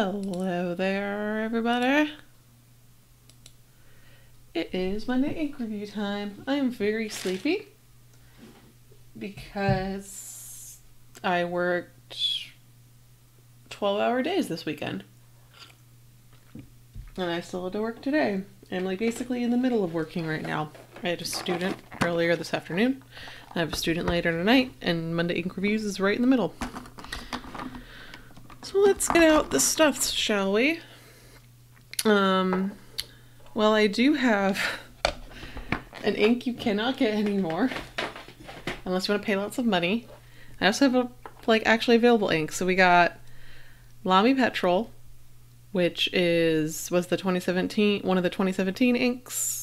Hello there, everybody. It is Monday ink review time. I am very sleepy because I worked 12-hour days this weekend. And I still had to work today. I'm like basically in the middle of working right now. I had a student earlier this afternoon. I have a student later tonight, and Monday ink reviews is right in the middle. So let's get out the stuff, shall we? Well, I do have an ink you cannot get anymore unless you want to pay lots of money. I also have actually available ink. So we got Lamy Petrol, which was the 2017 one of the 2017 inks.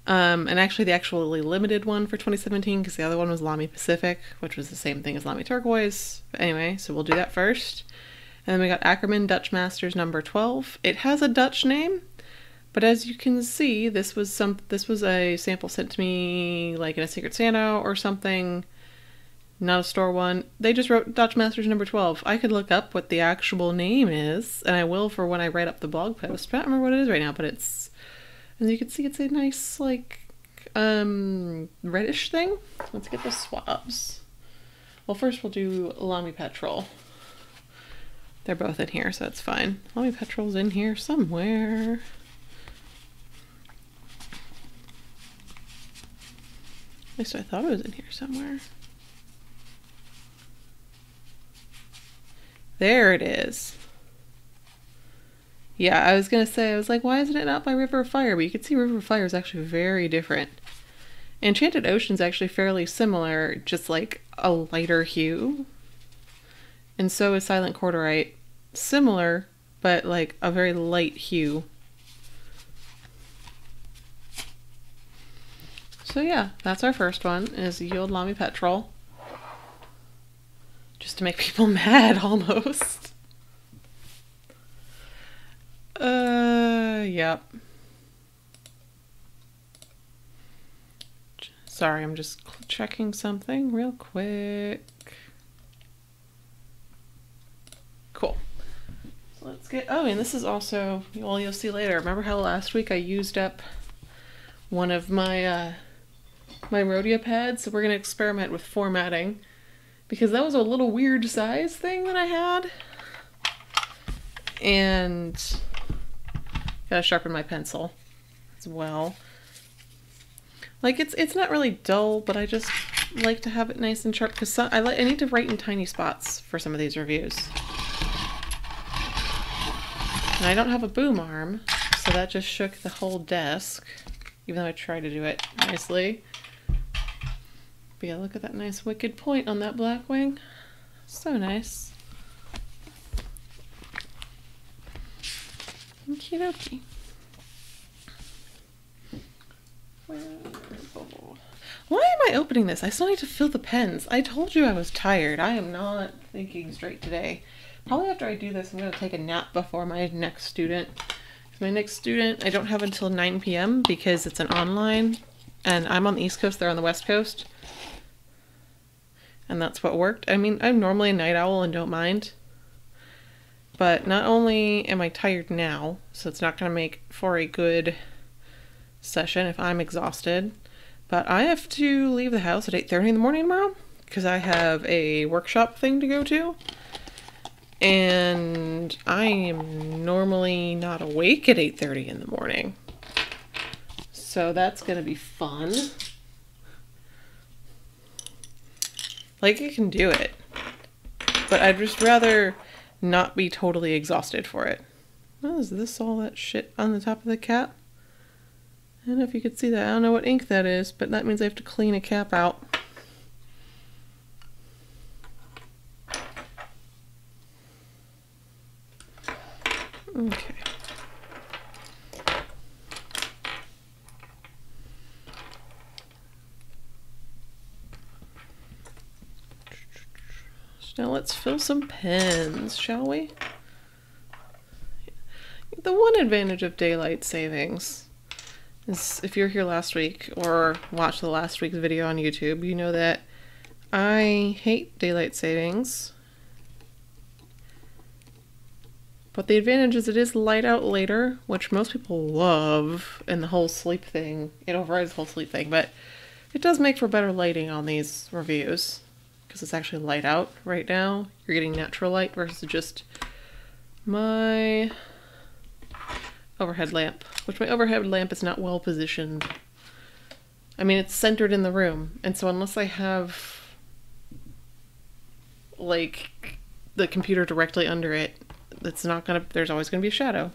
And actually the actually limited one for 2017, because the other one was Lamy Pacific, which was the same thing as Lamy Turquoise. But anyway, so we'll do that first. And then we got Akkerman Dutch Masters number 12. It has a Dutch name, but as you can see, this was a sample sent to me like in a Secret Santa or something, not a store one. They just wrote Dutch Masters number 12. I could look up what the actual name is, and I will for when I write up the blog post. I don't remember what it is right now, but it's, as you can see, it's a nice, like, reddish thing. Let's get the swabs. Well, first we'll do Lamy Petrol. They're both in here, so it's fine. Lamy Petrol's in here somewhere. At least I thought it was in here somewhere. There it is. Yeah, I was gonna say, I was like, why isn't it not by River of Fire? But you can see River of Fire is actually very different. Enchanted Ocean's actually fairly similar, just like a lighter hue. And so is Silent Corduroy. Similar, but like a very light hue. So yeah, that's our first one, is Yield Lamy Petrol. Just to make people mad, almost. Yep. Sorry, I'm just checking something real quick. Cool. So let's get, oh, and this is also, well, you'll see later. Remember how last week I used up one of my, my Rhodia pads? So we're going to experiment with formatting, because that was a little weird size thing that I had. And gotta sharpen my pencil as well. Like, it's not really dull, but I just like to have it nice and sharp, because I need to write in tiny spots for some of these reviews. And I don't have a boom arm, so that just shook the whole desk, even though I tried to do it nicely. But yeah, look at that nice wicked point on that black wing. So nice. Okie dokie. Why am I opening this? I still need to fill the pens. I told you I was tired. I am not thinking straight today. Probably after I do this, I'm going to take a nap before my next student. My next student, I don't have until 9 p.m. because it's an online, and I'm on the East Coast, they're on the West Coast. And that's what worked. I mean, I'm normally a night owl and don't mind. But not only am I tired now, so it's not going to make for a good session if I'm exhausted, but I have to leave the house at 8:30 in the morning tomorrow because I have a workshop thing to go to. And I am normally not awake at 8:30 in the morning. So that's going to be fun. Like, I can do it, but I'd just rather not be totally exhausted for it. Oh, is this all that shit on the top of the cap? I don't know if you could see that. I don't know what ink that is, but that means I have to clean a cap out. Okay. So now let's fill some pens, shall we? The one advantage of daylight savings is, if you're here last week or watched the last week's video on YouTube, you know that I hate daylight savings But the advantage is it is light out later, which most people love, and the whole sleep thing, it overrides the whole sleep thing, but it does make for better lighting on these reviews, because it's actually light out right now. You're getting natural light versus just my overhead lamp, which my overhead lamp is not well positioned. I mean, it's centered in the room, and so unless I have, like, the computer directly under it, it's not gonna, there's always gonna be a shadow.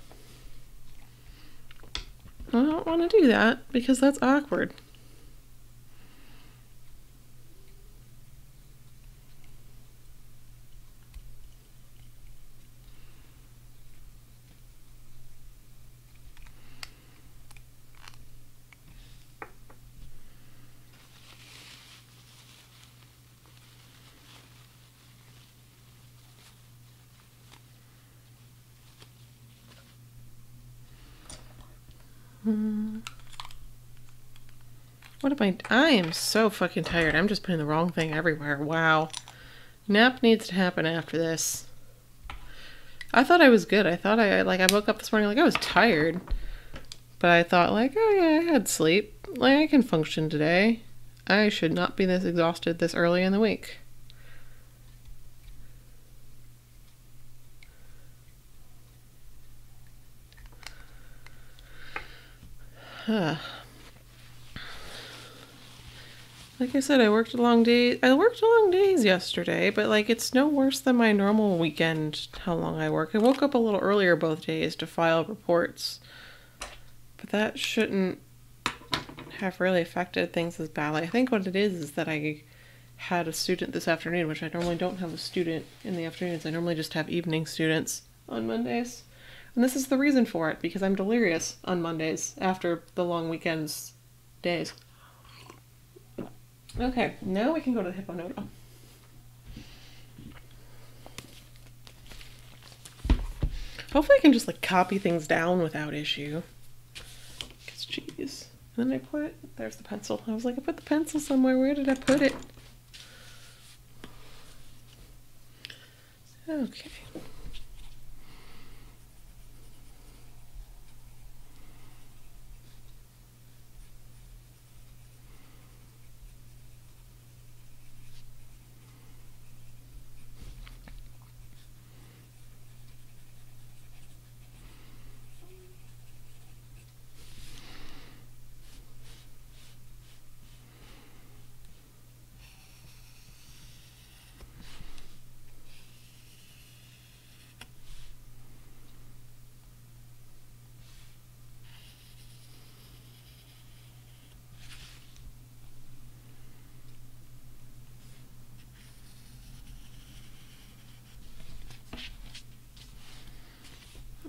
I don't want to do that because that's awkward. What am I am so fucking tired. I'm just putting the wrong thing everywhere. Wow. Nap needs to happen after this. I thought I was good. I thought I woke up this morning like I was tired. But I thought like, oh yeah, I had sleep. Like I can function today. I should not be this exhausted this early in the week. Huh. Like I said, I worked long days yesterday, but like it's no worse than my normal weekend, how long I work. I woke up a little earlier both days to file reports, but that shouldn't have really affected things as badly. I think what it is that I had a student this afternoon, which I normally don't have a student in the afternoons. I normally just have evening students on Mondays. And this is the reason for it, because I'm delirious on Mondays after the long weekends days. Okay, now we can go to the hippo noodle. Hopefully I can just like copy things down without issue. Because jeez. And then there's the pencil. I was like, I put the pencil somewhere. Where did I put it? Okay.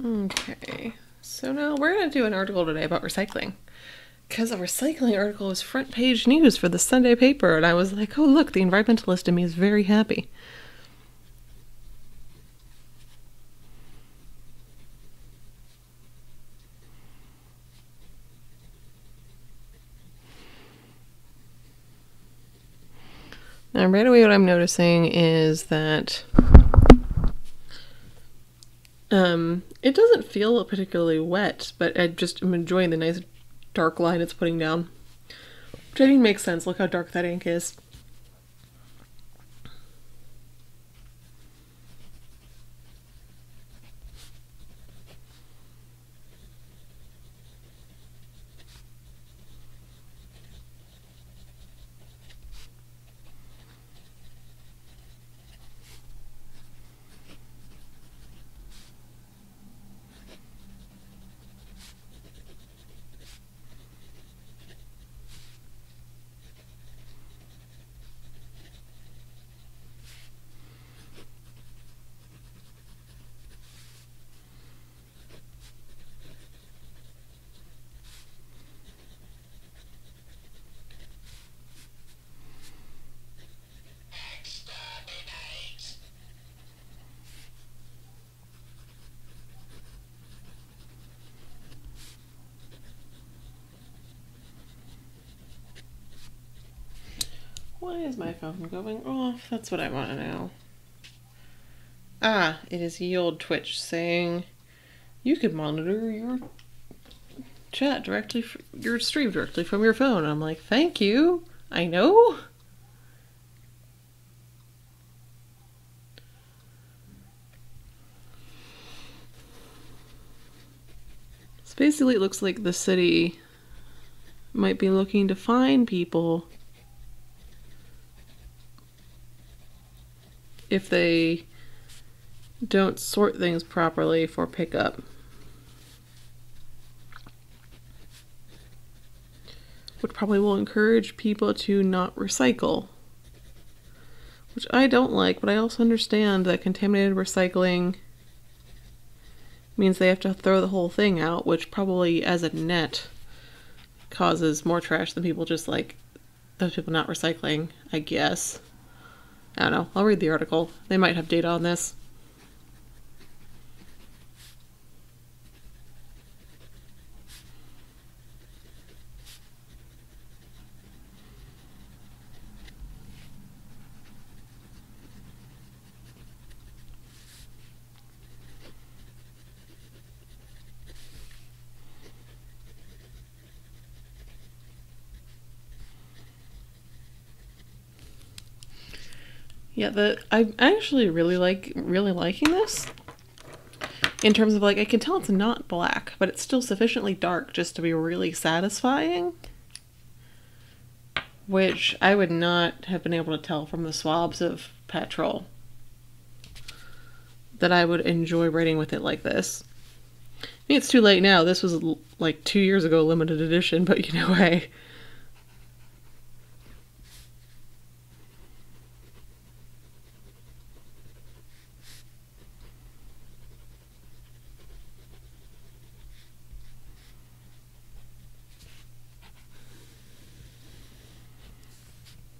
Okay, so now we're going to do an article today about recycling. Because a recycling article was front page news for the Sunday paper, and I was like, oh look, the environmentalist in me is very happy. Now right away what I'm noticing is that it doesn't feel particularly wet, but I just am enjoying the nice dark line it's putting down. Which I think makes sense. Look how dark that ink is. Why is my phone going off? That's what I want to know. Ah, it is ye old Twitch saying you could monitor your chat directly, your stream directly from your phone. I'm like, thank you. I know. So basically, it looks like the city might be looking to fine people if they don't sort things properly for pickup. Which probably will encourage people to not recycle. Which I don't like, but I also understand that contaminated recycling means they have to throw the whole thing out, which probably as a net causes more trash than people just like those people not recycling, I guess. I don't know. I'll read the article. They might have data on this. Yeah, I'm actually really liking this. In terms of like, I can tell it's not black, but it's still sufficiently dark just to be really satisfying. Which I would not have been able to tell from the swabs of petrol. That I would enjoy writing with it like this. I mean, it's too late now. This was like 2 years ago, limited edition, but you know, hey.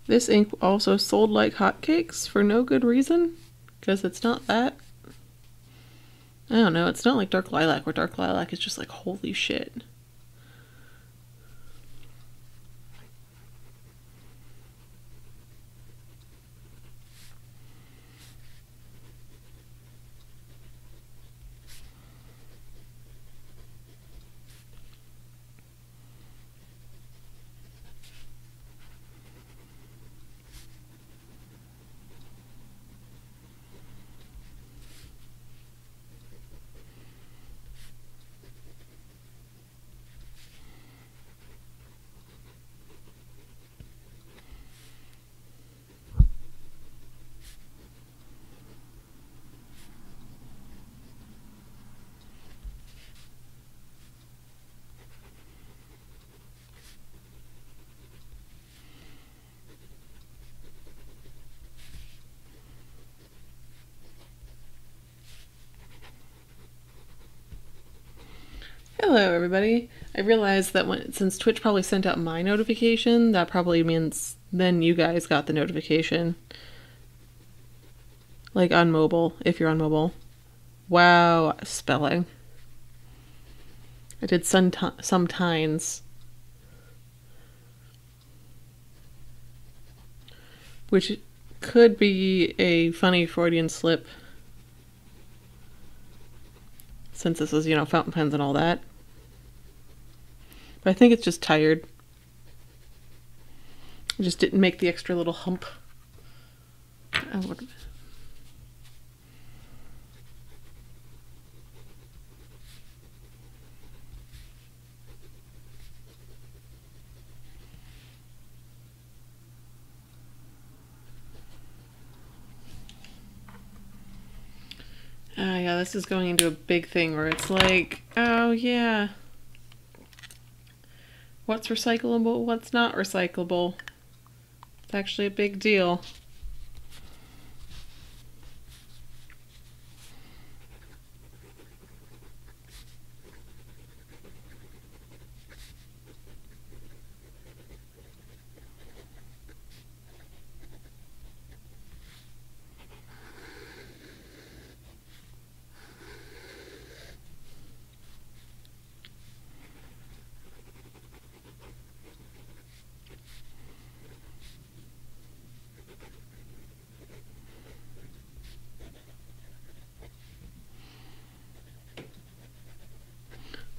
This ink also sold like hotcakes for no good reason, because it's not that. I don't know, it's not like Dark Lilac, where Dark Lilac is just like, holy shit. Hello everybody. I realized that since Twitch probably sent out my notification, that probably means then you guys got the notification. Like on mobile, if you're on mobile. Wow, spelling. I did sometimes. Which could be a funny Freudian slip. Since this is, you know, fountain pens and all that. But I think it's just tired. I just didn't make the extra little hump. Oh, yeah, this is going into a big thing where it's like, oh yeah, what's recyclable, what's not recyclable. It's actually a big deal.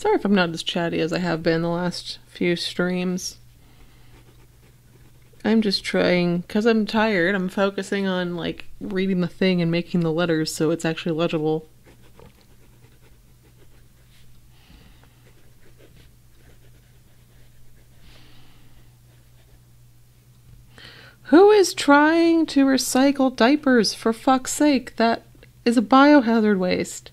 Sorry if I'm not as chatty as I have been the last few streams. I'm just trying, because I'm tired, I'm focusing on, like, reading the thing and making the letters so it's actually legible. Who is trying to recycle diapers, for fuck's sake? That is a biohazard waste.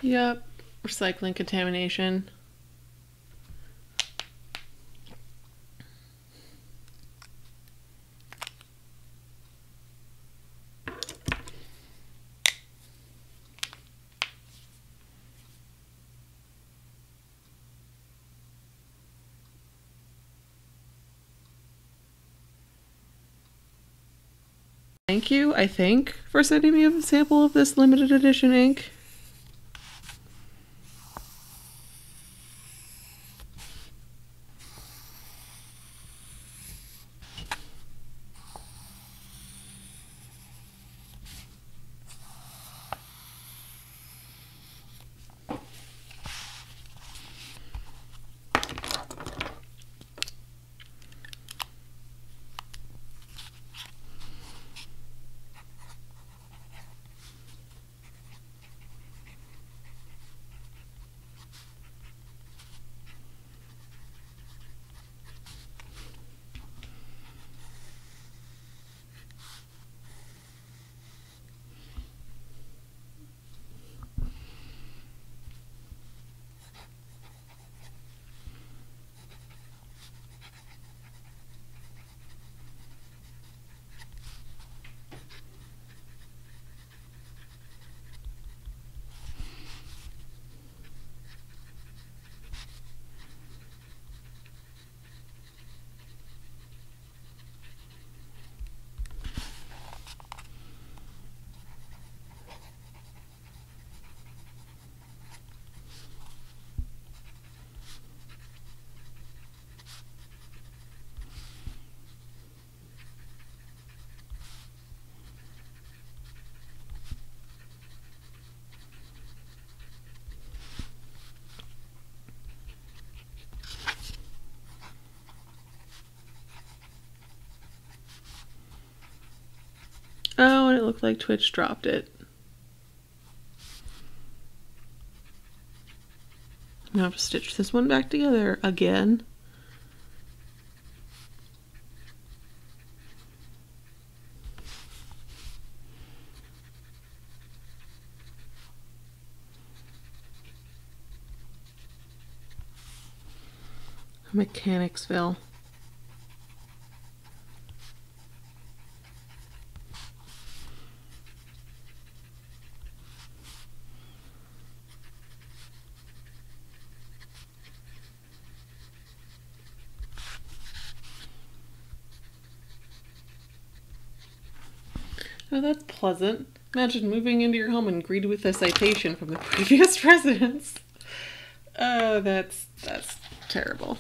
Yep, recycling contamination. Thank you, I think, for sending me a sample of this limited edition ink. Oh, and it looked like Twitch dropped it. Now I have to stitch this one back together again. Mechanicsville. Oh, that's pleasant. Imagine moving into your home and greeted with a citation from the previous residents. Oh, that's terrible.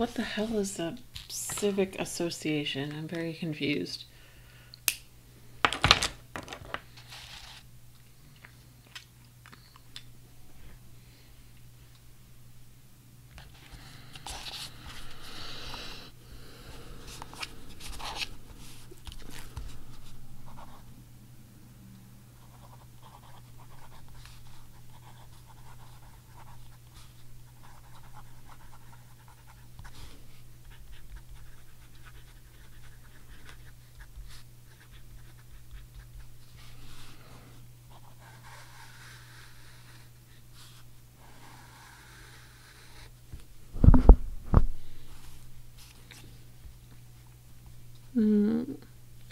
What the hell is the civic association? I'm very confused.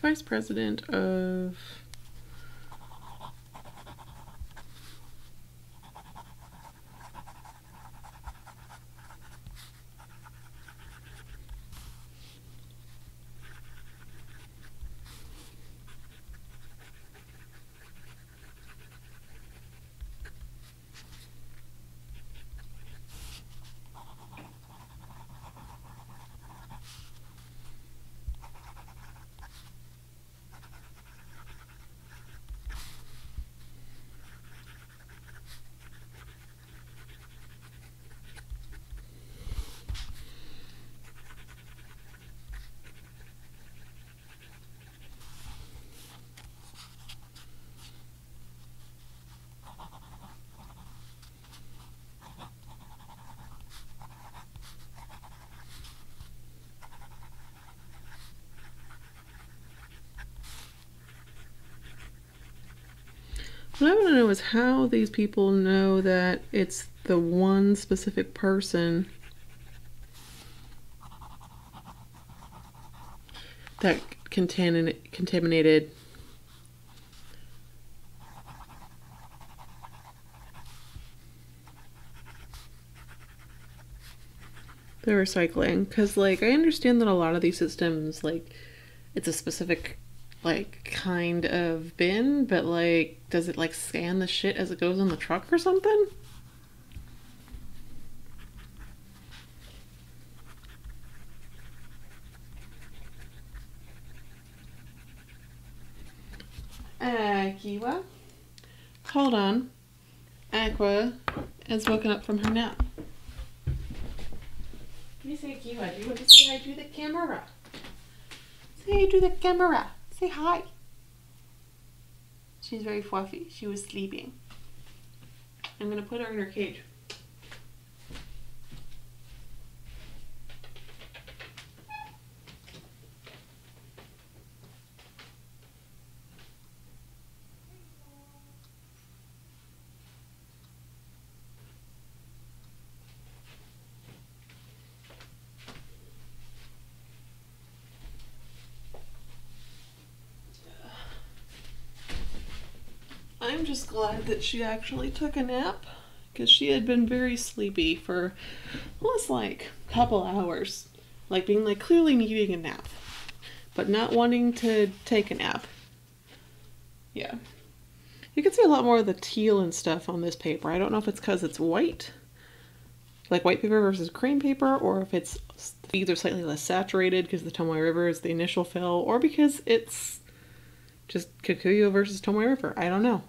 Vice President of... What I want to know is how these people know that it's the one specific person that contaminated the recycling. Because, like, I understand that a lot of these systems, like, it's a specific, like, kind of bin, but, like, does it, like, scan the shit as it goes on the truck or something? Kiwa? Hold on. Aqua has woken up from her nap. Let me say, Kiwa, do you want to say hi to the camera? Say hi to the camera. Say hi. She's very fluffy. She was sleeping. I'm going to put her in her cage. I'm just glad that she actually took a nap, because she had been very sleepy for almost like a couple hours. Like being like clearly needing a nap, but not wanting to take a nap. Yeah. You can see a lot more of the teal and stuff on this paper. I don't know if it's because it's white, like white paper versus cream paper, or if it's the beads are slightly less saturated because the Tomoe River is the initial fill, or because it's just Kikuyu versus Tomoe River. I don't know.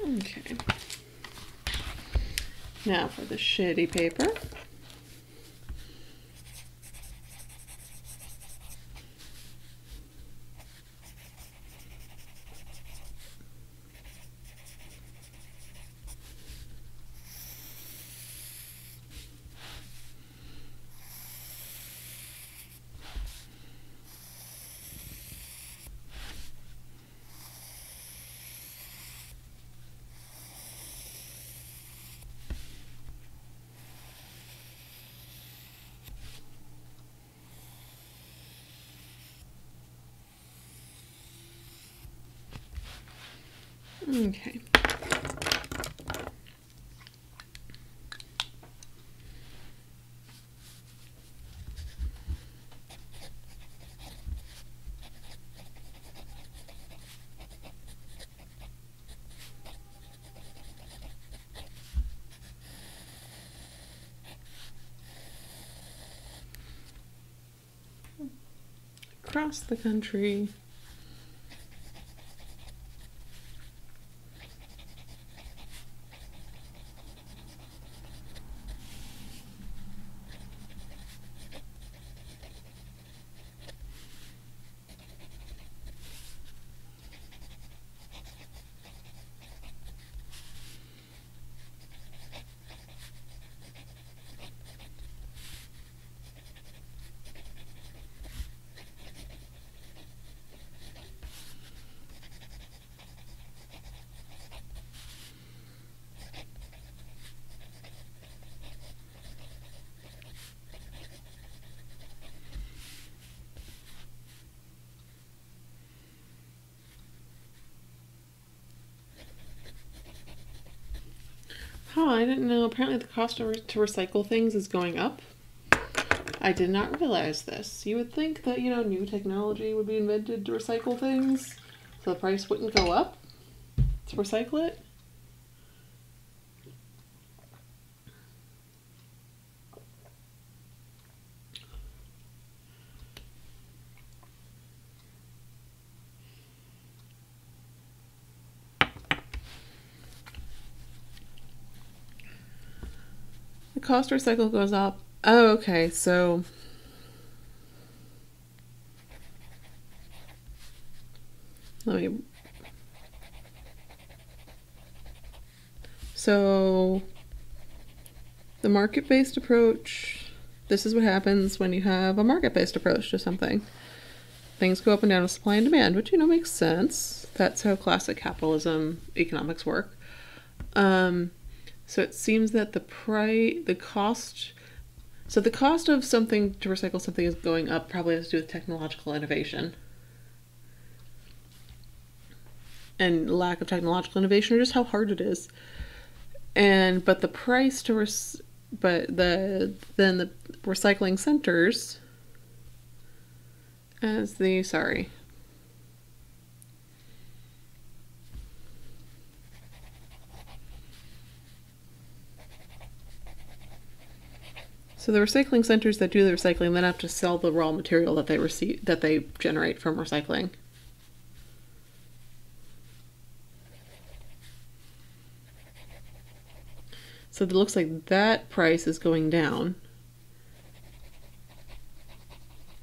Okay. Now for the shitty paper. Okay. across the country. Huh, I didn't know. Apparently the cost to recycle things is going up. I did not realize this. You would think that, new technology would be invented to recycle things, so the price wouldn't go up to recycle it. The cost to recycle goes up. Oh, okay, so So the market-based approach, this is what happens when you have a market-based approach to something. Things go up and down with supply and demand, which, makes sense. That's how classic capitalism economics work. So it seems that the cost of something to recycle something is going up, probably has to do with technological innovation. And lack of technological innovation, or just how hard it is. But the price to the recycling centers as the So the recycling centers that do the recycling then have to sell the raw material that they generate from recycling. So it looks like that price is going down.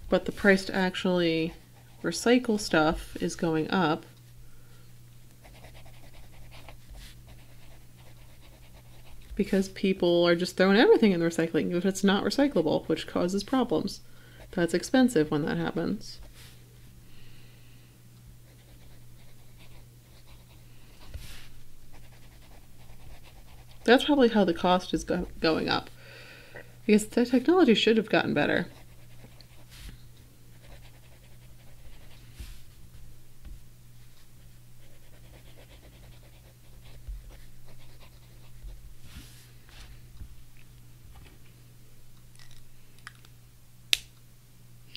But the price to actually recycle stuff is going up. Because people are just throwing everything in the recycling if it's not recyclable, which causes problems. That's expensive when that happens. That's probably how the cost is going up. Because the technology should have gotten better.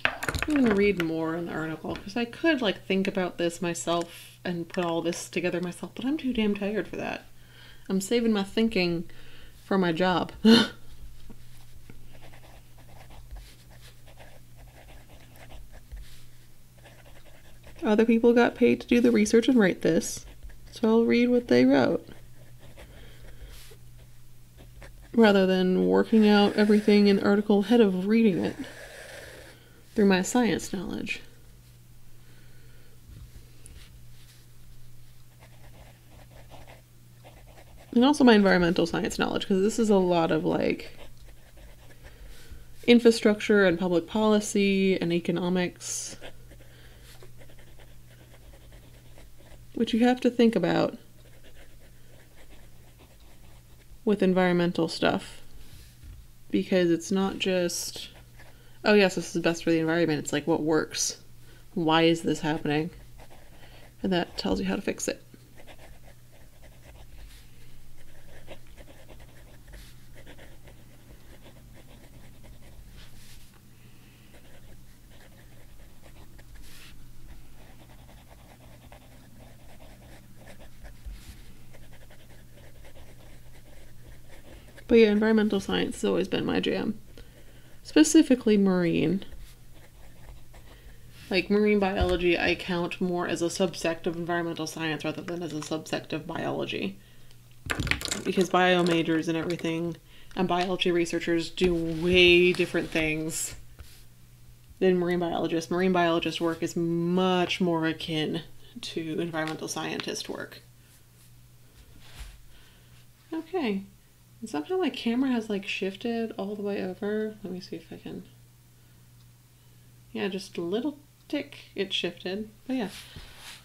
I'm going to read more in the article, because I could think about this myself and put all this together myself, but I'm too damn tired for that. I'm saving my thinking for my job. Other people got paid to do the research and write this, so I'll read what they wrote. Rather than working out everything in the article ahead of reading it through my science knowledge. And also my environmental science knowledge, because this is a lot of infrastructure and public policy and economics, which you have to think about with environmental stuff, because it's not just, oh yes, this is best for the environment. It's what works? Why is this happening? And that tells you how to fix it. But yeah, environmental science has always been my jam. Specifically marine. Like marine biology, I count more as a subsect of environmental science rather than as a subsect of biology. Because bio majors and everything and biology researchers do way different things than marine biologists. Marine biologist work is much more akin to environmental scientist work. Okay. And somehow my camera has like shifted all the way over. Let me see if I can. Yeah, just a little tick it shifted. But yeah.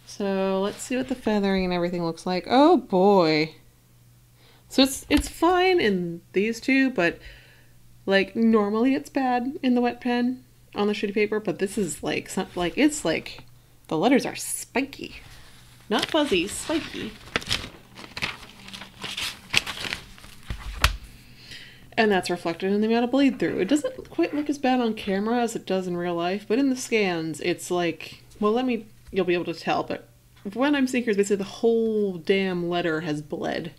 So let's see what the feathering and everything looks like. Oh boy. So it's fine in these two, but like normally it's bad in the wet pen on the shitty paper, but this is like it's like the letters are spiky. Not fuzzy, spiky. And that's reflected in the amount of bleed through. It doesn't quite look as bad on camera as it does in real life, but in the scans it's like, well, you'll be able to tell, but what I'm seeing here is basically the whole damn letter has bled.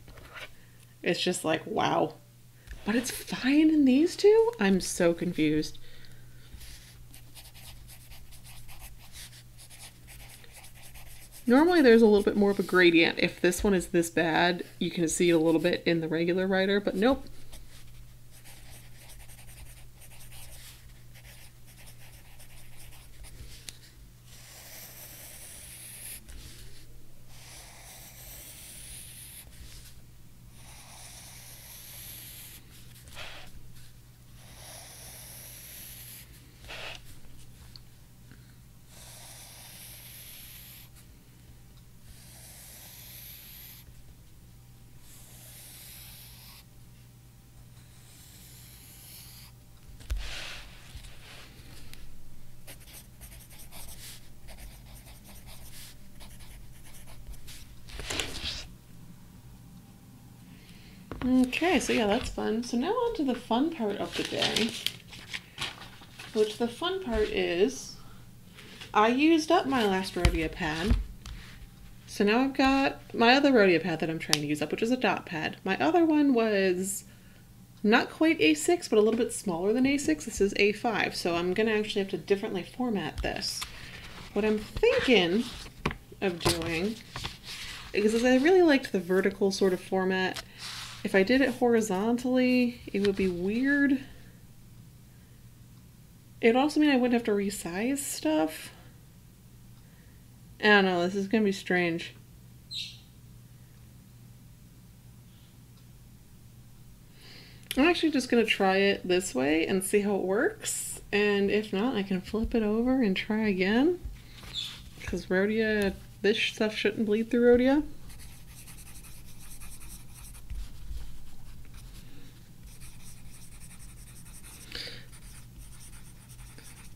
It's just like, wow. But it's fine in these two? I'm so confused. Normally there's a little bit more of a gradient. If this one is this bad, you can see it a little bit in the regular writer, but nope. Okay, so yeah, that's fun. So now on to the fun part of the day, which the fun part is I used up my last Rhodia pad. So now I've got my other Rhodia pad that I'm trying to use up, which is a dot pad. My other one was not quite A6, but a little bit smaller than A6. This is A5, so I'm going to actually have to differently format this. What I'm thinking of doing, because I really liked the vertical sort of format, if I did it horizontally, it would be weird. It would also mean I wouldn't have to resize stuff. I don't know, this is going to be strange. I'm actually just going to try it this way and see how it works. And if not, I can flip it over and try again. Because Rhodia, this stuff shouldn't bleed through Rhodia.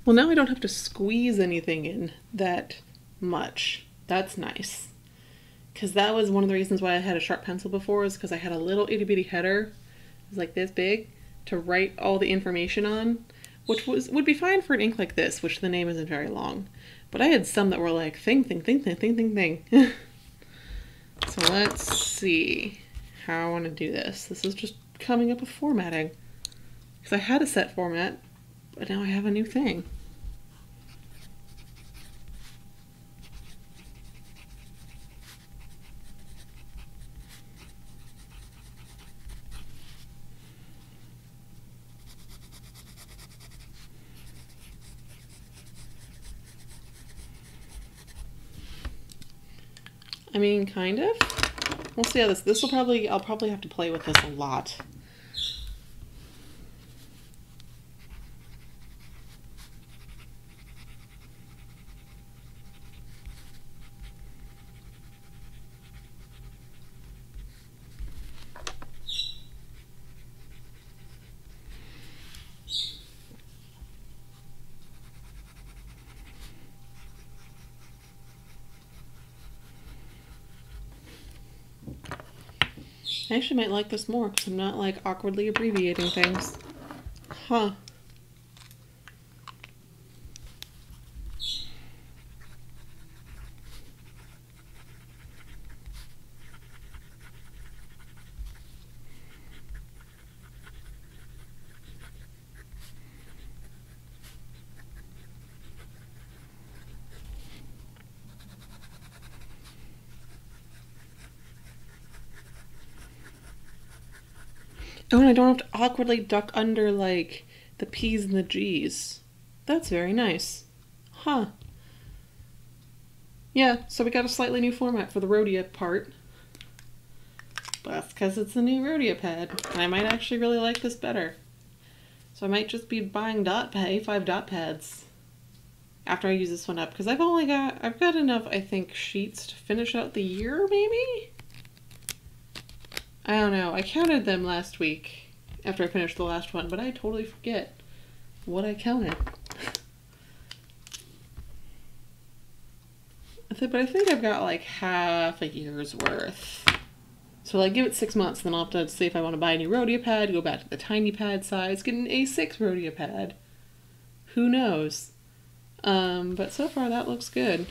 Well, now I don't have to squeeze anything in that much. That's nice. Because that was one of the reasons why I had a sharp pencil before, is because I had a little itty bitty header, it was like this big, to write all the information on, which would be fine for an ink like this, which the name isn't very long. But I had some that were like thing. So let's see how I want to do this. This is just coming up with formatting. Because I had a set format, but now I have a new thing. I mean, kind of. We'll see how this will probably, I'll probably have to play with this a lot. I actually might like this more because I'm not like awkwardly abbreviating things. Huh. Oh, and I don't have to awkwardly duck under, like, the P's and the G's. That's very nice. Huh. Yeah, so we got a slightly new format for the Rhodia part. But that's because it's a new Rhodia pad, and I might actually really like this better. So I might just be buying A5 dot pads after I use this one up, because I've got enough, I think, sheets to finish out the year, maybe? I don't know. I counted them last week after I finished the last one, but I totally forget what I counted. But I think I've got like half a year's worth. So like give it 6 months, then I'll have to see if I want to buy a new Rhodia pad, go back to the tiny pad size, get an A6 Rhodia pad. Who knows? But so far that looks good.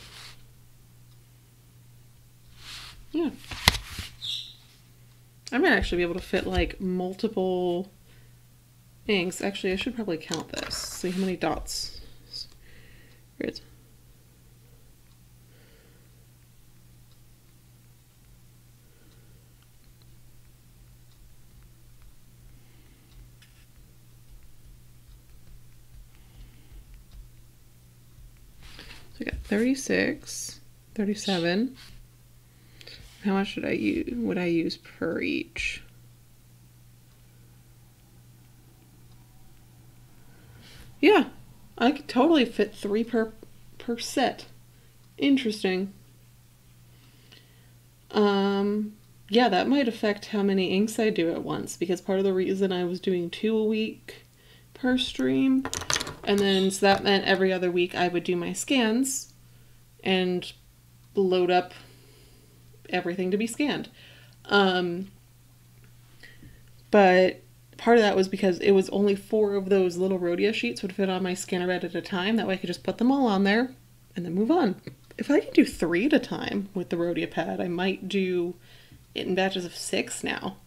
Yeah. I might actually be able to fit like multiple inks. Actually, I should probably count this. See how many dots. Good. So we got 36, 37. How much would I use per each? Yeah, I could totally fit 3 per set. Interesting. Yeah, that might affect how many inks I do at once, because part of the reason I was doing 2 a week per stream, and then so that meant every other week I would do my scans and load up everything to be scanned. But part of that was because it was only 4 of those little Rhodia sheets would fit on my scanner bed at a time. That way I could just put them all on there and then move on. If I can do 3 at a time with the Rhodia pad, I might do it in batches of 6 now.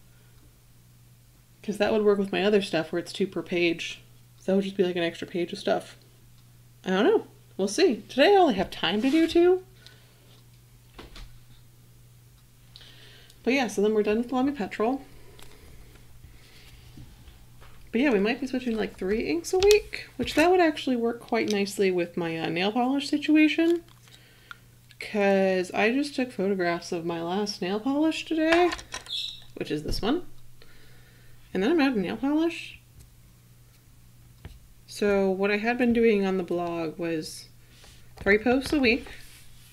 Because that would work with my other stuff where it's 2 per page. So that would just be like an extra page of stuff. I don't know. We'll see. Today I only have time to do 2. But yeah, so then we're done with Lamy Petrol. But yeah, we might be switching like 3 inks a week, which that would actually work quite nicely with my nail polish situation. Because I just took photographs of my last nail polish today, which is this one. And then I'm out of nail polish. So what I had been doing on the blog was 3 posts a week,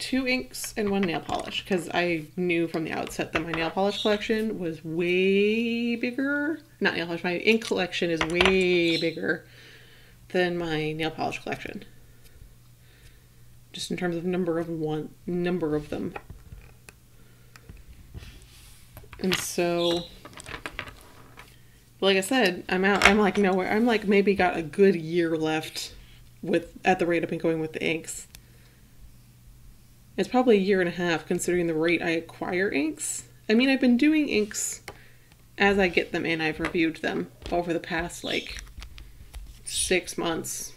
2 inks, and 1 nail polish, because I knew from the outset that my nail polish collection was way bigger. Not nail polish, my ink collection is way bigger than my nail polish collection. Just in terms of number of them. And so, like I said, I'm out. I'm like nowhere. I'm like maybe got a good year left at the rate I've been going with the inks. It's probably a year and a half considering the rate I acquire inks. I mean, I've been doing inks as I get them in. I've reviewed them over the past like 6 months.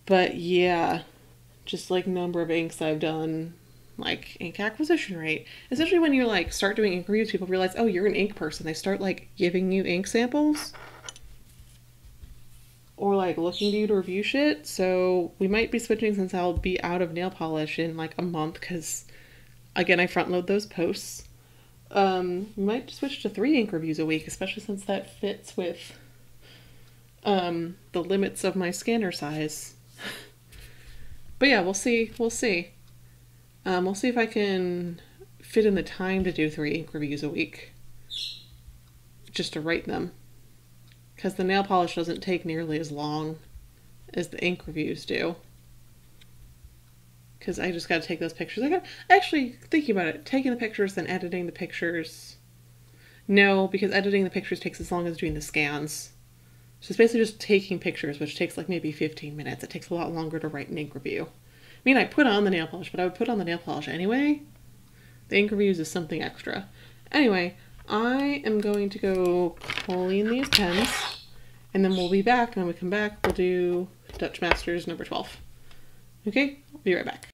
But yeah, just like number of inks I've done, like ink acquisition rate. Essentially when you like start doing ink reviews, people realize, oh, you're an ink person. They start like giving you ink samples. Or like looking to you to review shit. So we might be switching since I'll be out of nail polish in like a month because again I front load those posts. We might switch to 3 ink reviews a week, especially since that fits with the limits of my scanner size. But yeah, we'll see. We'll see. We'll see if I can fit in the time to do 3 ink reviews a week. Just to write them. Because the nail polish doesn't take nearly as long as the ink reviews do. Because I just got to take those pictures. I got actually thinking about it, taking the pictures then editing the pictures. No, because editing the pictures takes as long as doing the scans. So it's basically just taking pictures, which takes like maybe 15 minutes. It takes a lot longer to write an ink review. I mean, I put on the nail polish, but I would put on the nail polish anyway. The ink reviews is something extra. Anyway, I am going to go clean these pens, and then we'll be back, and when we come back, we'll do Dutch Masters number 12. Okay, I'll be right back.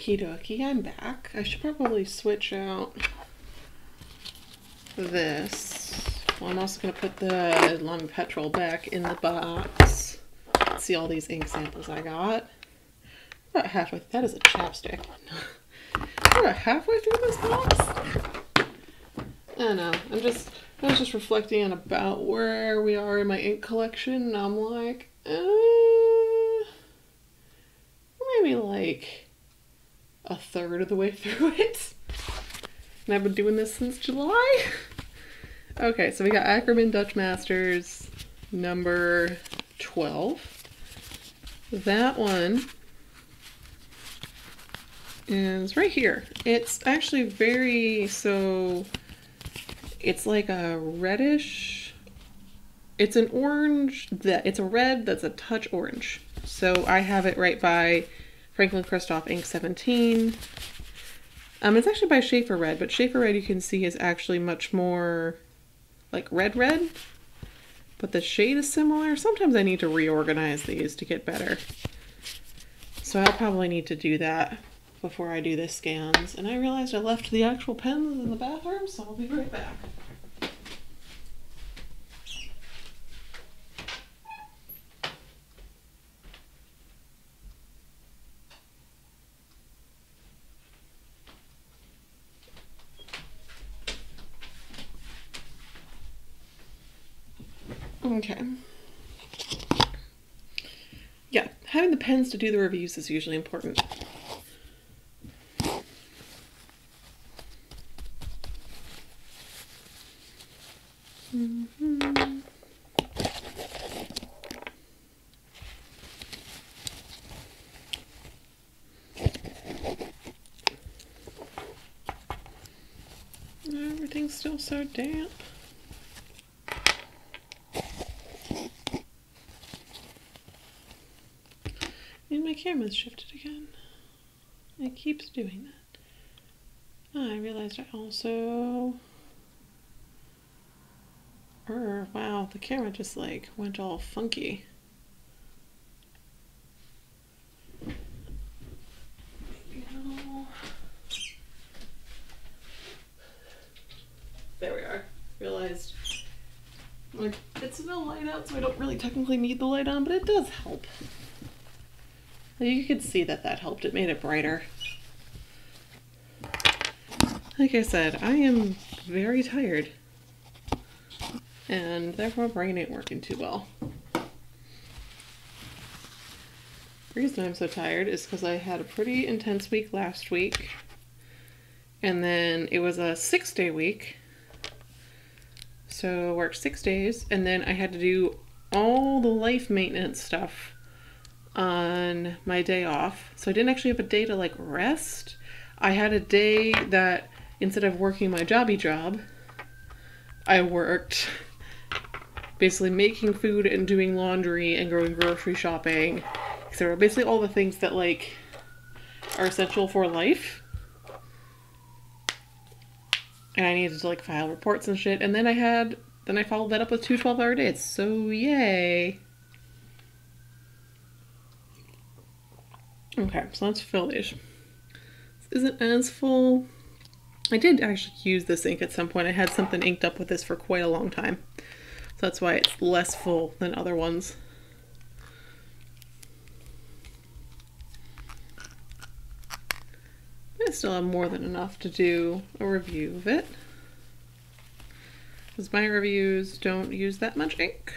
Okie dokie, I'm back. I should probably switch out this. Well, I'm also going to put the Lamy Petrol back in the box. Let's see all these ink samples I got. About halfway. That is a chapstick. About halfway through this box. I don't know. I was just reflecting on about where we are in my ink collection, and I'm like, maybe like a third of the way through it. And I've been doing this since July. Okay, so we got Akkerman Dutch Masters number 12. That one is right here. It's actually it's like a reddish, it's an orange, it's a red that's a touch orange. So I have it right by Franklin Christoph Ink 17. It's actually by Schaefer Red, but Schaefer Red you can see is actually much more like red, but the shade is similar. Sometimes I need to reorganize these to get better. So I'll probably need to do that before I do the scans. And I realized I left the actual pens in the bathroom, so I'll be right back. Okay. Yeah, having the pens to do the reviews is usually important. Everything's still so damp. And my camera's shifted again. It keeps doing that. Oh, I realized I also... wow, the camera just like went all funky. There we are. Realized like it's no light out, so I don't really technically need the light on, but it does help. You could see that helped. It made it brighter. Like I said, I am very tired. And therefore my brain ain't working too well. The reason I'm so tired is because I had a pretty intense week last week. And then it was a 6-day week. So I worked 6 days, and then I had to do all the life maintenance stuff on my day off. So I didn't actually have a day to like rest. I had a day that instead of working my jobby job, I worked basically making food and doing laundry and going grocery shopping, etc. Basically all the things that like are essential for life. And I needed to like file reports and shit. And then I followed that up with 2 12-hour days. So yay. Okay, so let's fill these. This isn't as full. I did actually use this ink at some point. I had something inked up with this for quite a long time. So that's why it's less full than other ones. I still have more than enough to do a review of it. Because my reviews don't use that much ink.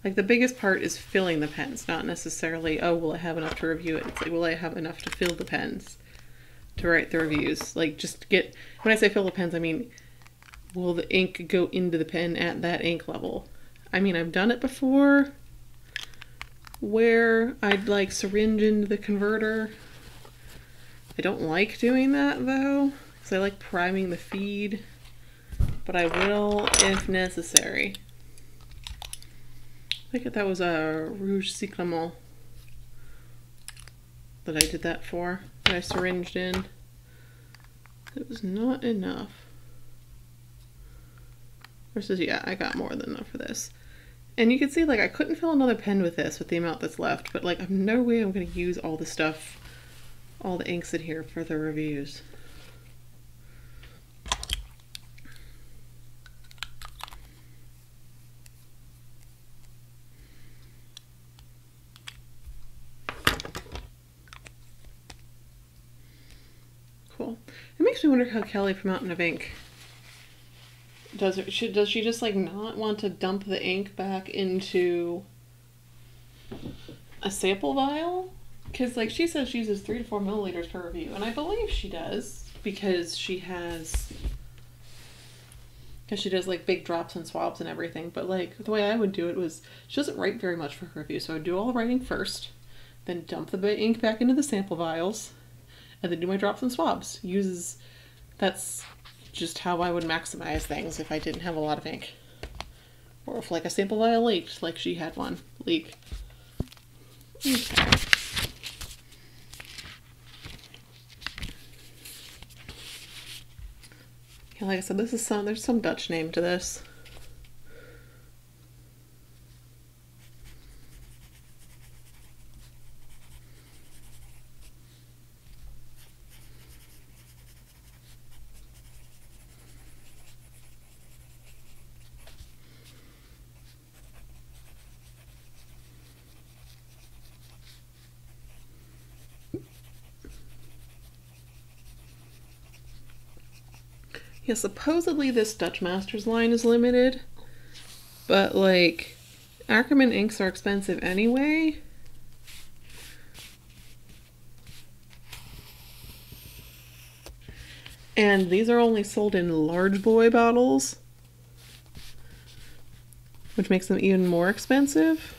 Like the biggest part is filling the pens, not necessarily, oh, will I have enough to review it? It's like, will I have enough to fill the pens to write the reviews? Like just get, when I say fill the pens, I mean, will the ink go into the pen at that ink level? I mean, I've done it before where I'd like syringe into the converter. I don't like doing that though, because I like priming the feed, but I will if necessary. I think that was a Rouge Cyclamant that I did that for, that I syringed in. It was not enough. Versus, yeah, I got more than enough for this. And you can see, like, I couldn't fill another pen with this, with the amount that's left, but, like, I've no way I'm going to use all the stuff all the inks in here for the reviews. Cool. It makes me wonder how Kelly from Mountain of Ink does it. Does she just like not want to dump the ink back into a sample vial? Because like she says she uses 3 to 4 milliliters per review, and I believe she does because she does like big drops and swabs and everything. But like the way I would do it was she doesn't write very much for her review, so I would do all the writing first, then dump the ink back into the sample vials, and then do my drops and swabs. That's just how I would maximize things if I didn't have a lot of ink. Or if like a sample vial leaked, like she had one leak. Okay. Yeah, like I said, there's some Dutch name to this. Yeah, supposedly this Dutch Masters line is limited, but like Akkerman inks are expensive anyway. And these are only sold in large boy bottles, which makes them even more expensive.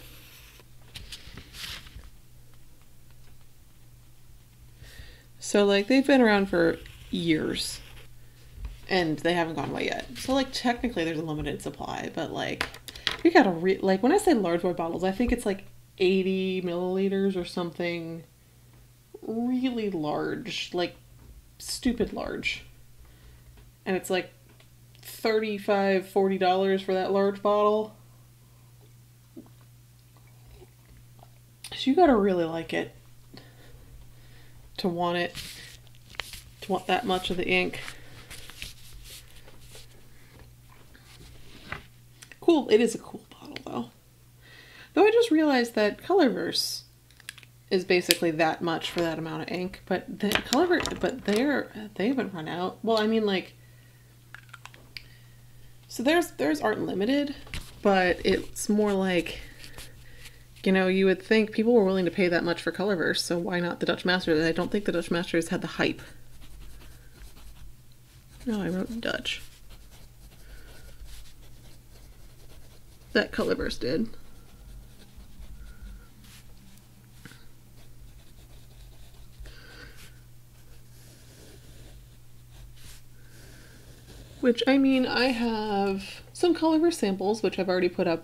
So like they've been around for years and they haven't gone away yet. So like technically there's a limited supply, but like you gotta like when I say large boy bottles, I think it's like 80 milliliters or something really large, like stupid large. And it's like $35, $40 for that large bottle. So you gotta really like it to want that much of the ink. Cool, it is a cool bottle though. Though I just realized that Colorverse is basically that much for that amount of ink, but they haven't run out. Well, I mean like, so there's Art Limited, but it's more like, you know, you would think people were willing to pay that much for Colorverse, so why not the Dutch Masters? I don't think the Dutch Masters had the hype. No, I wrote Dutch. That Colorverse did. Which, I mean, I have some Colorverse samples, which I've already put out.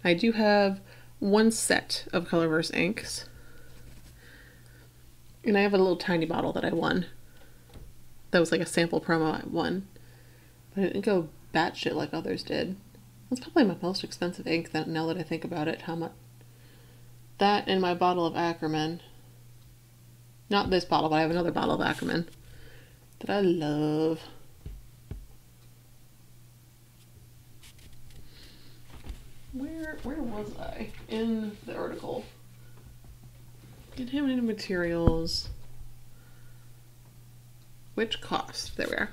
I do have one set of Colorverse inks. And I have a little tiny bottle that I won. That was like a sample promo I won. But it didn't go batshit like others did. That's probably my most expensive ink now that I think about it. How much? That and my bottle of Akkerman. Not this bottle, but I have another bottle of Akkerman that I love. Where was I in the article? Contaminated materials. Which cost? There we are.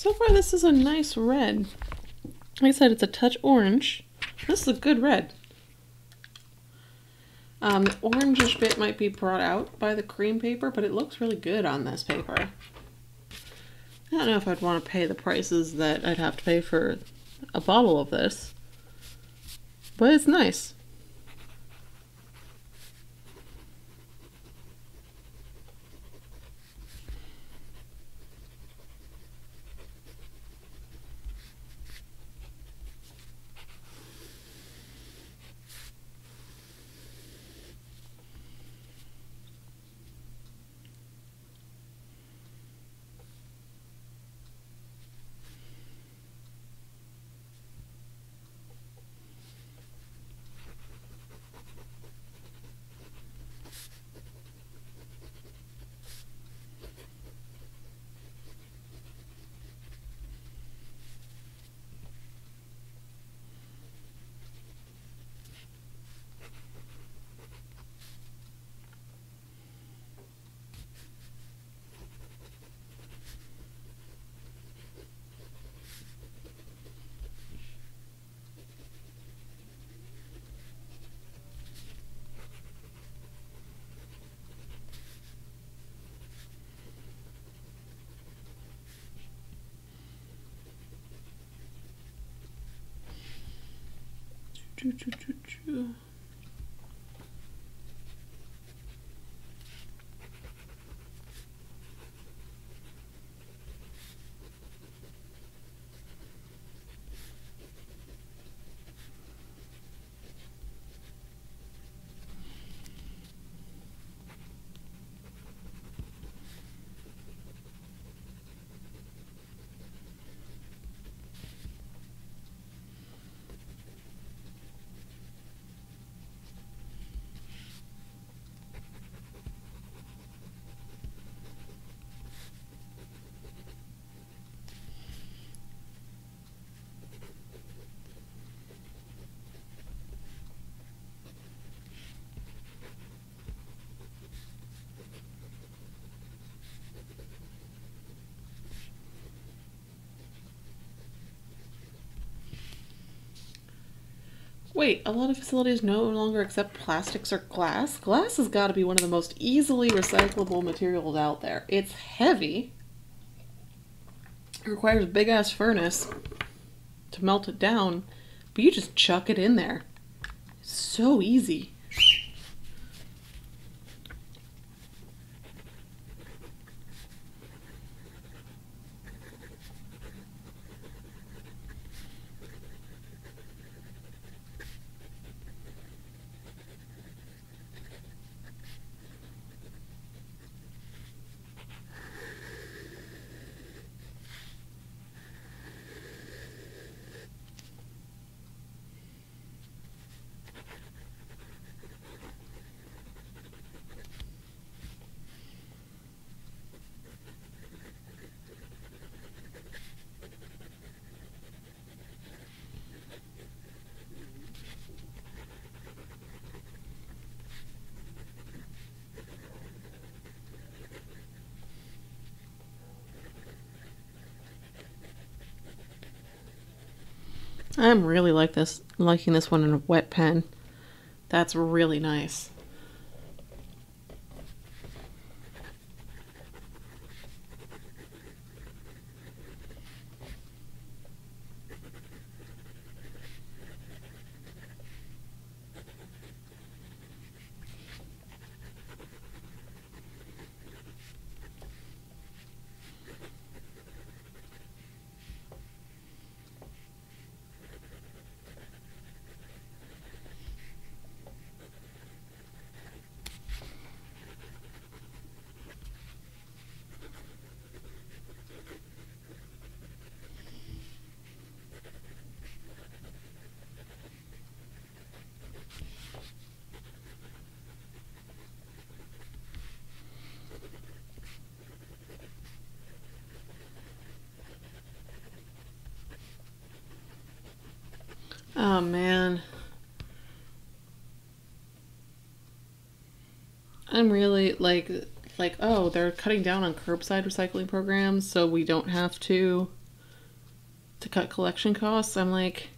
So far this is a nice red. Like I said, it's a touch orange. This is a good red. The orangish bit might be brought out by the cream paper, but it looks really good on this paper. I don't know if I'd want to pay the prices that I'd have to pay for a bottle of this, but it's nice. Wait, a lot of facilities no longer accept plastics or glass? Glass has got to be one of the most easily recyclable materials out there. It's heavy. It requires a big-ass furnace to melt it down, but you just chuck it in there. It's so easy. I'm really liking this one in a wet pen. That's really nice. Oh man. I'm really like, oh, they're cutting down on curbside recycling programs, so we don't have to to cut collection costs. I'm like,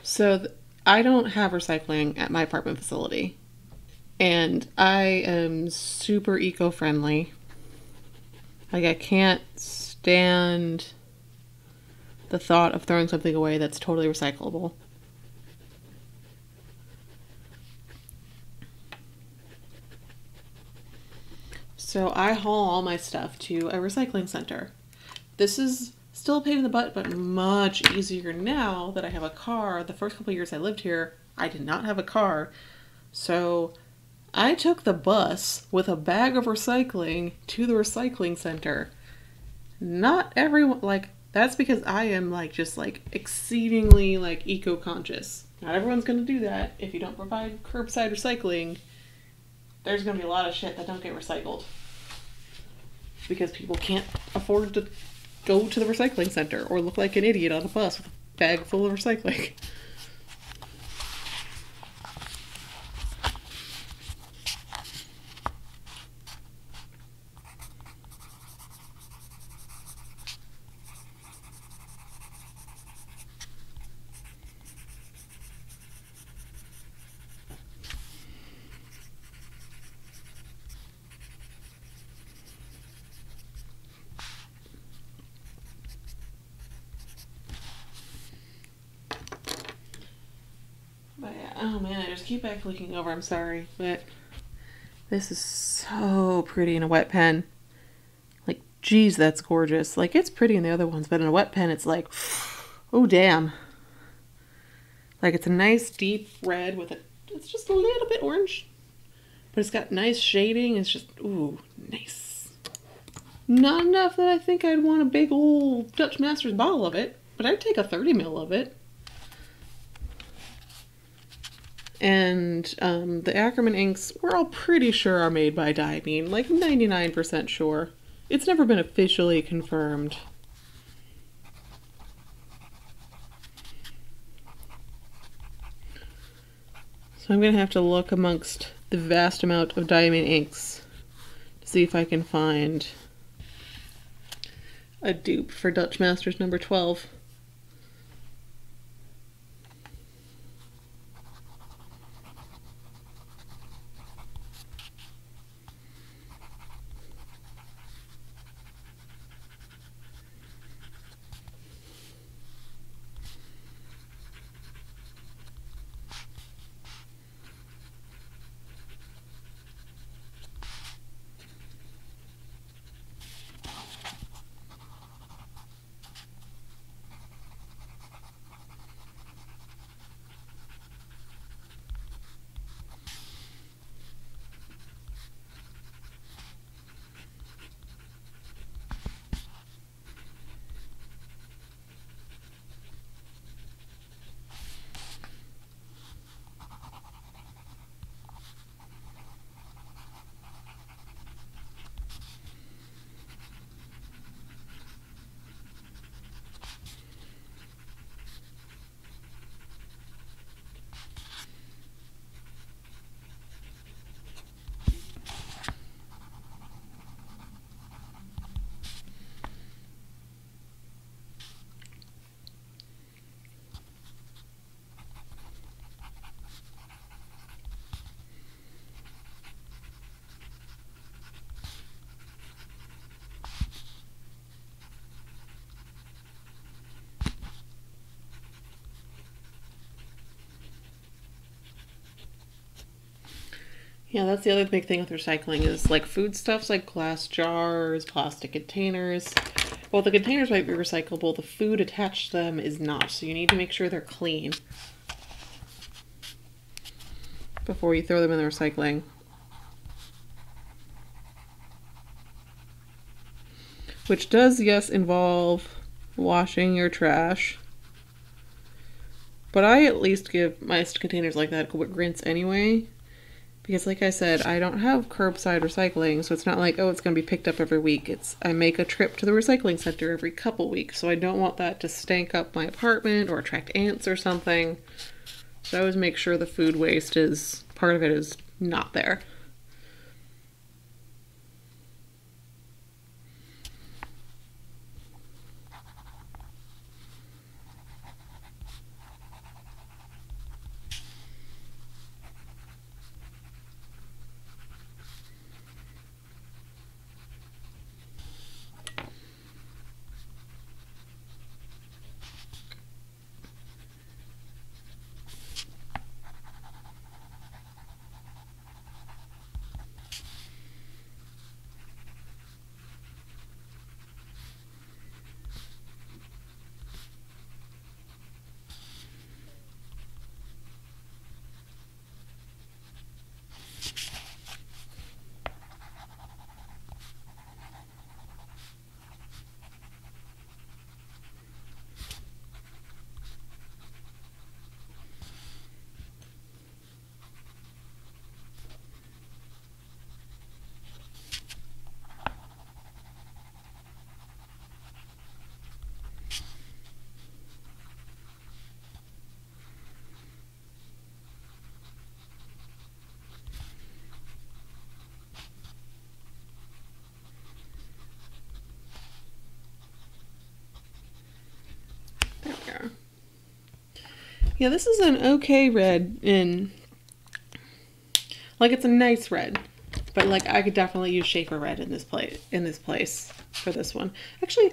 so I don't have recycling at my apartment facility. And I am super eco-friendly. Like, I can't stand the thought of throwing something away that's totally recyclable. So I haul all my stuff to a recycling center. This is still a pain in the butt, but much easier now that I have a car. The first couple of years I lived here, I did not have a car. So I took the bus with a bag of recycling to the recycling center. Not everyone, like, that's because I am like just like exceedingly like eco-conscious. Not everyone's gonna do that. If you don't provide curbside recycling, there's gonna be a lot of shit that don't get recycled because people can't afford to go to the recycling center or look like an idiot on a bus with a bag full of recycling. But yeah, oh man, I just keep back looking over. I'm sorry, but this is so pretty in a wet pen. Like, geez, that's gorgeous. Like, it's pretty in the other ones, but in a wet pen, it's like, oh damn. Like, it's a nice deep red with it's just a little bit orange, but it's got nice shading. It's just, ooh, nice. Not enough that I think I'd want a big old Dutch Masters bottle of it, but I'd take a 30 ml of it. And the Akkerman inks, we're all pretty sure are made by Diamine, like 99% sure. It's never been officially confirmed. So I'm going to have to look amongst the vast amount of Diamine inks to see if I can find a dupe for Dutch Masters number 12. Yeah, that's the other big thing with recycling is like foodstuffs like glass jars, plastic containers. Well, the containers might be recyclable, the food attached to them is not, so you need to make sure they're clean before you throw them in the recycling. Which does, yes, involve washing your trash. But I at least give my containers like that a quick rinse anyway. Because like I said, I don't have curbside recycling, so it's not like, oh, it's going to be picked up every week. I make a trip to the recycling center every couple weeks, so I don't want that to stank up my apartment or attract ants or something. So I always make sure the food waste is, part of it is not there. Yeah, this is an okay red like, it's a nice red. But, like, I could definitely use Schaefer red in this place for this one. Actually,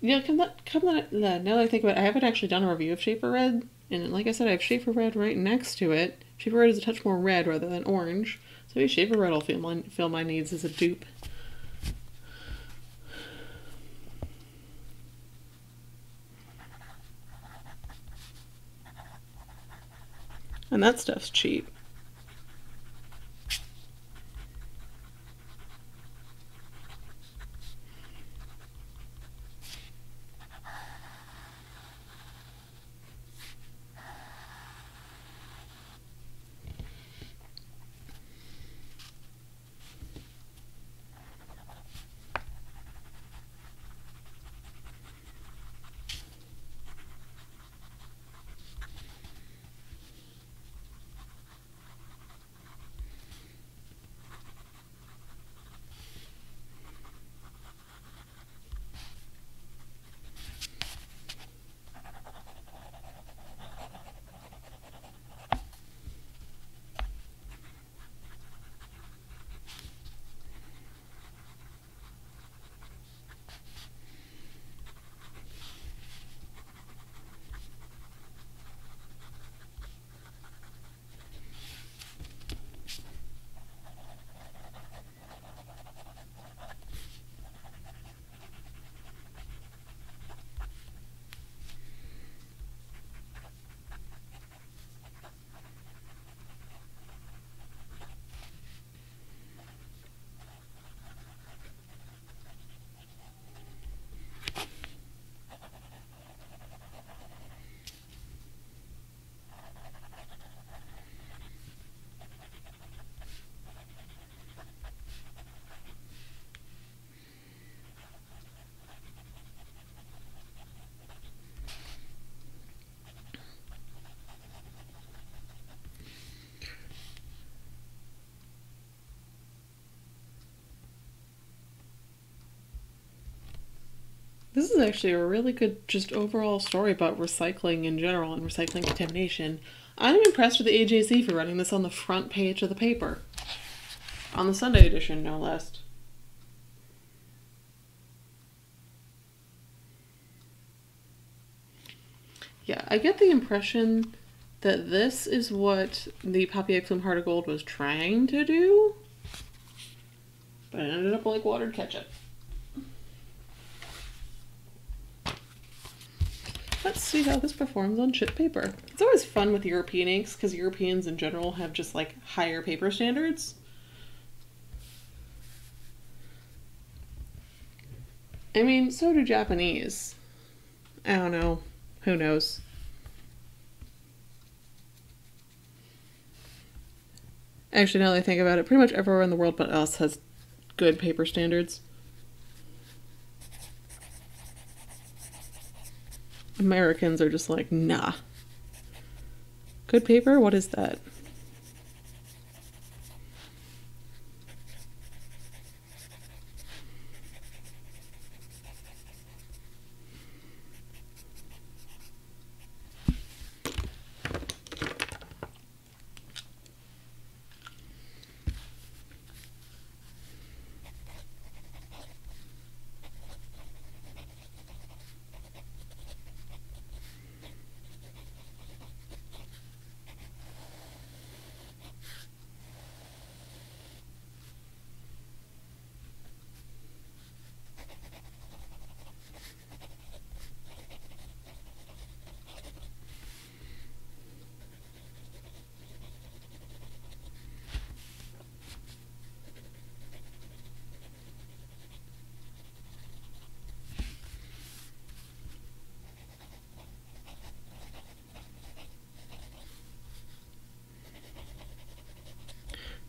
now that I think about it, I haven't actually done a review of Schaefer red. And like I said, I have Schaefer red right next to it. Schaefer red is a touch more red rather than orange. So maybe Schaefer red will fill my needs as a dupe. And that stuff's cheap. This is actually a really good just overall story about recycling in general and recycling contamination. I'm impressed with the AJC for running this on the front page of the paper. On the Sunday edition, no less. Yeah, I get the impression that this is what the Poppy Egg Flume Heart of Gold was trying to do, but it ended up like watered ketchup. Let's see how this performs on chip paper. It's always fun with European inks because Europeans in general have just like higher paper standards. I mean, so do Japanese. I don't know. Who knows? Actually, now that I think about it, pretty much everywhere in the world but us has good paper standards. Americans are just like, nah. Good paper? What is that?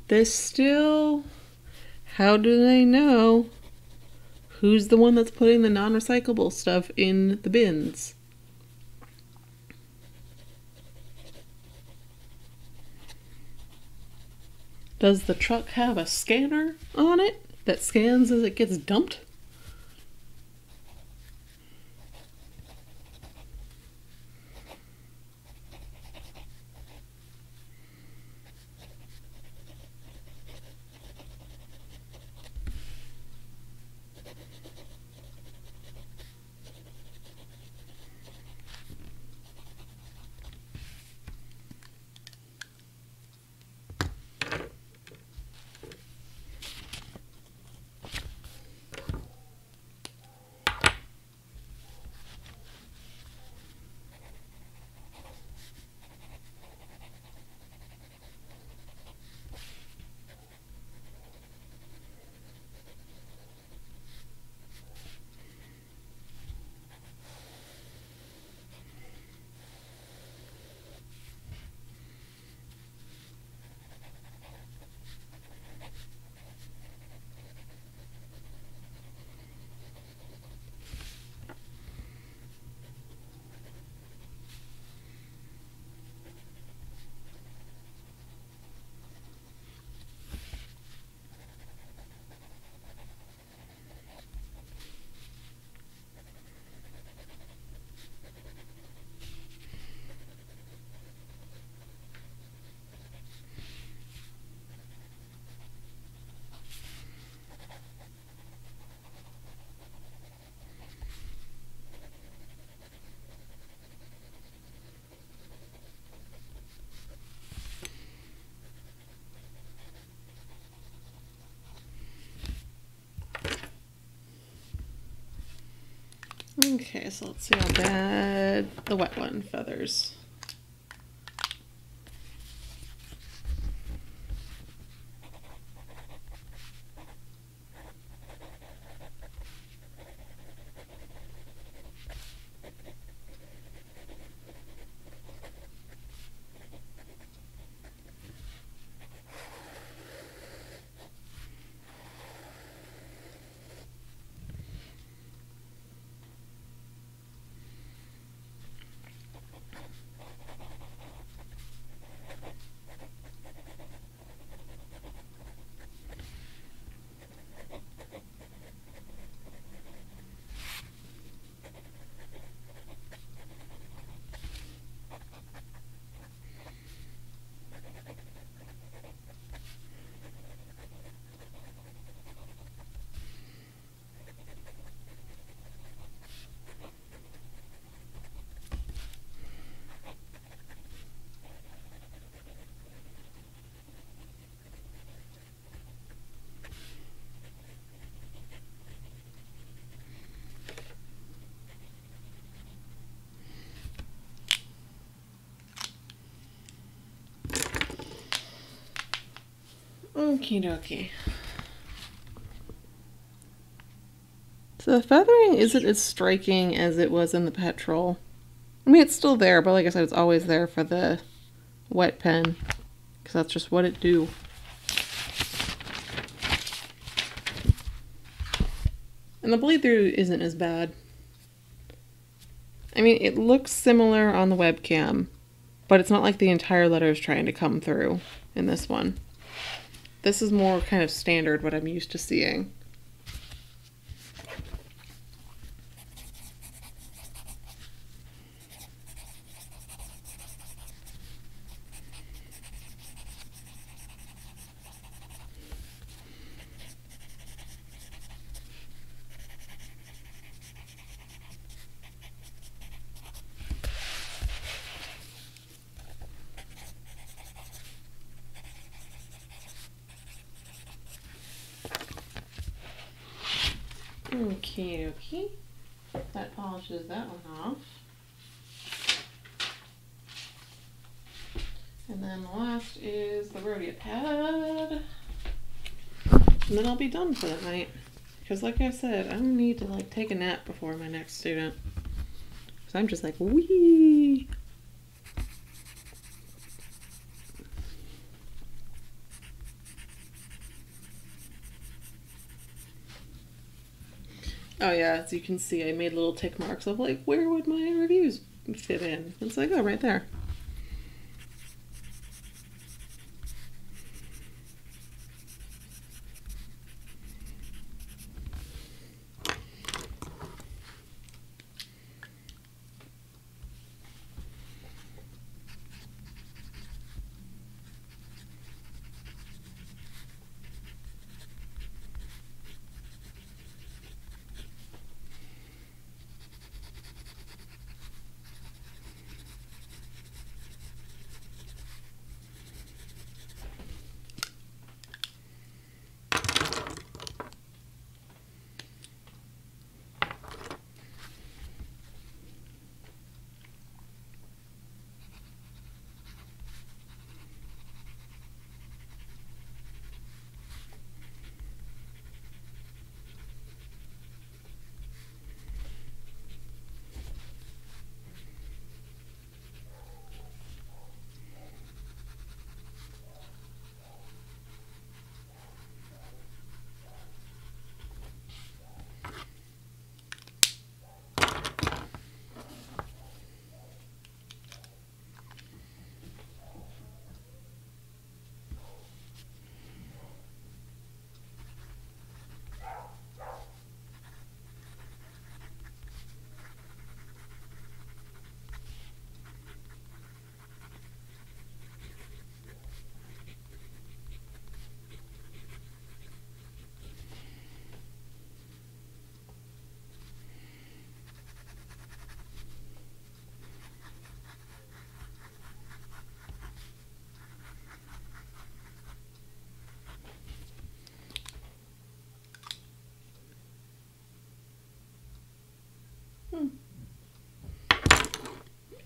This still... How do they know who's the one that's putting the non-recyclable stuff in the bins? Does the truck have a scanner on it that scans as it gets dumped? Okay, so let's see how bad the wet one feathers. Okie dokie. So the feathering isn't as striking as it was in the Petrol. I mean, it's still there, but like I said, it's always there for the wet pen, because that's just what it do. And the bleed through isn't as bad. I mean, it looks similar on the webcam, but it's not like the entire letter is trying to come through in this one. This is more kind of standard, what I'm used to seeing. Okie dokie. That polishes that one off. And then the last is the rodeo pad. And then I'll be done for the night. Because like I said, I don't need to like take a nap before my next student. Because I'm just like, wee. Oh yeah, as you can see, I made little tick marks of like, where would my reviews fit in? It's like, oh, right there.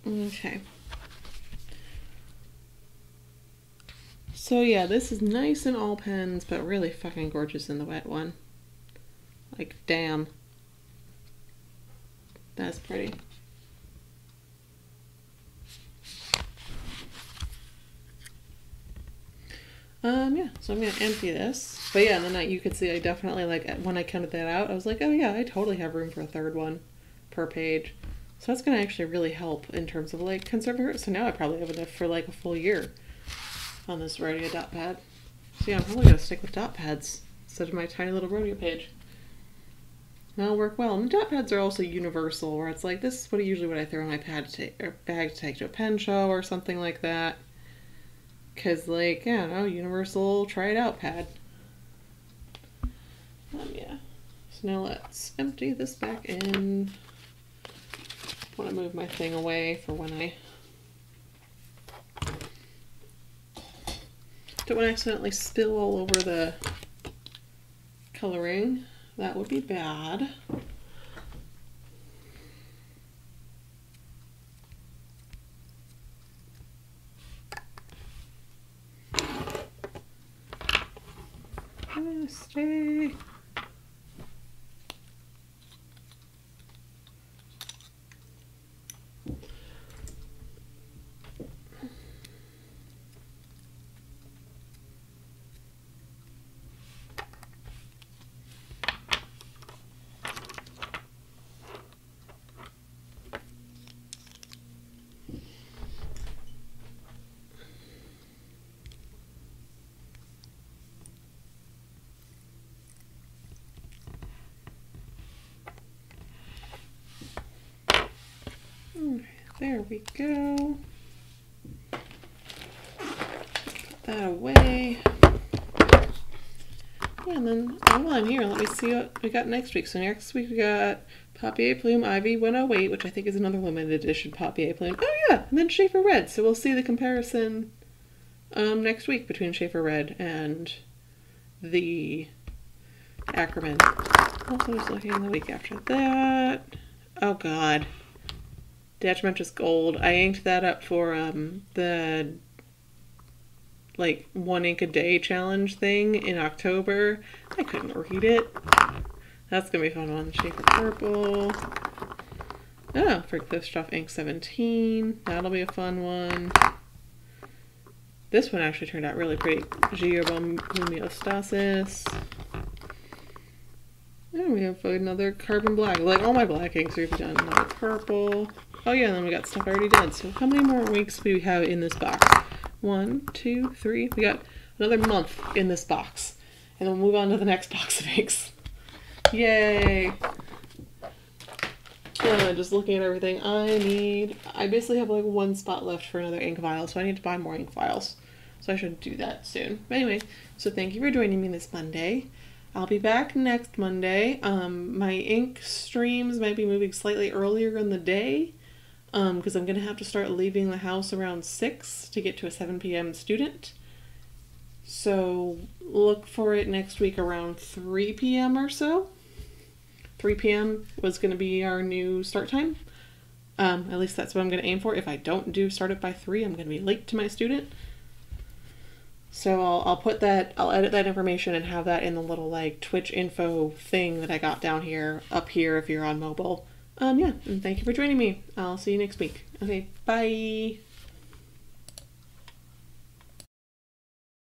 Okay. So yeah, this is nice in all pens, but really fucking gorgeous in the wet one. Like, damn. That's pretty. Yeah, so I'm gonna empty this. But yeah, and then you could see I definitely, like, when I counted that out, I was like, oh yeah, I totally have room for a third one per page. So that's gonna actually really help in terms of, like, conserving it. So now I probably have enough for, like, a full year on this Rodeo dot pad. So yeah, I'm probably gonna stick with dot pads instead of my tiny little Rodeo page. That'll work well. And dot pads are also universal, where it's like, this is usually what I throw in my bag to take to a pen show or something like that. Because, like, yeah, I don't know, universal try it out pad. Yeah. So now let's empty this back in. I want to move my thing away for when I don't want to accidentally spill all over the coloring. That would be bad. Stay. There we go. Put that away. Yeah, and then while I'm here, let me see what we got next week. So next week we got Papier Plume Ivy 108, which I think is another limited edition Papier Plume. Oh yeah, and then Schaefer Red. So we'll see the comparison next week between Schaefer Red and the Akkerman. Also just looking the week after that. Oh god. Detrimentus Gold. I inked that up for the like 1 ink a day challenge thing in October. I couldn't read it. That's gonna be a fun one. Schaefer Purple. Oh, for Cliffstoff Ink 17. That'll be a fun one. This one actually turned out really pretty. Geobum Homeostasis. And we have another Carbon Black. Like, all my black inks are done. Another purple. Oh yeah, and then we got stuff already done. So how many more weeks do we have in this box? 1, 2, 3. We got another month in this box. And then we'll move on to the next box of inks. Yay! Just looking at everything, I basically have like 1 spot left for another ink vial, so I need to buy more ink vials. So I should do that soon. But anyway, so thank you for joining me this Monday. I'll be back next Monday. My ink streams might be moving slightly earlier in the day because I'm going to have to start leaving the house around 6 to get to a 7 p.m. student. So look for it next week around 3 p.m. or so. 3 p.m. was going to be our new start time. At least that's what I'm going to aim for. If I don't start it by 3, I'm going to be late to my student. So I'll put that, I'll edit that information and have that in the little like Twitch info thing that I got down here, up here if you're on mobile. Yeah, and thank you for joining me. I'll see you next week. Okay, bye!